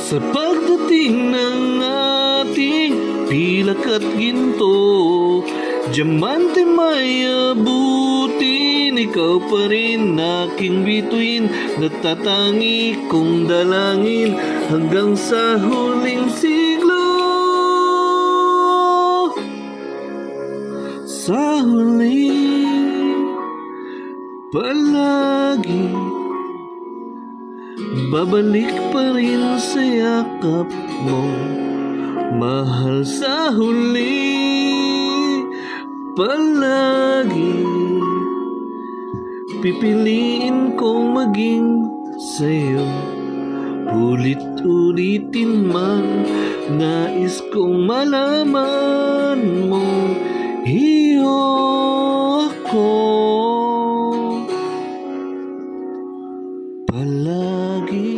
Sa pagdating ng ating pilak at ginto, diamante may abutin, ikaw pa rin aking bituin, natatangi kong dalangin hanggang sa huling siglo. Sa huling palagi, babalik pa rin sa yakap mo, mahal. Sa huli palagi, pipiliin kong maging sa'yo. Ulit-ulitin man, nais kong malaman mo, iyo ako palagi.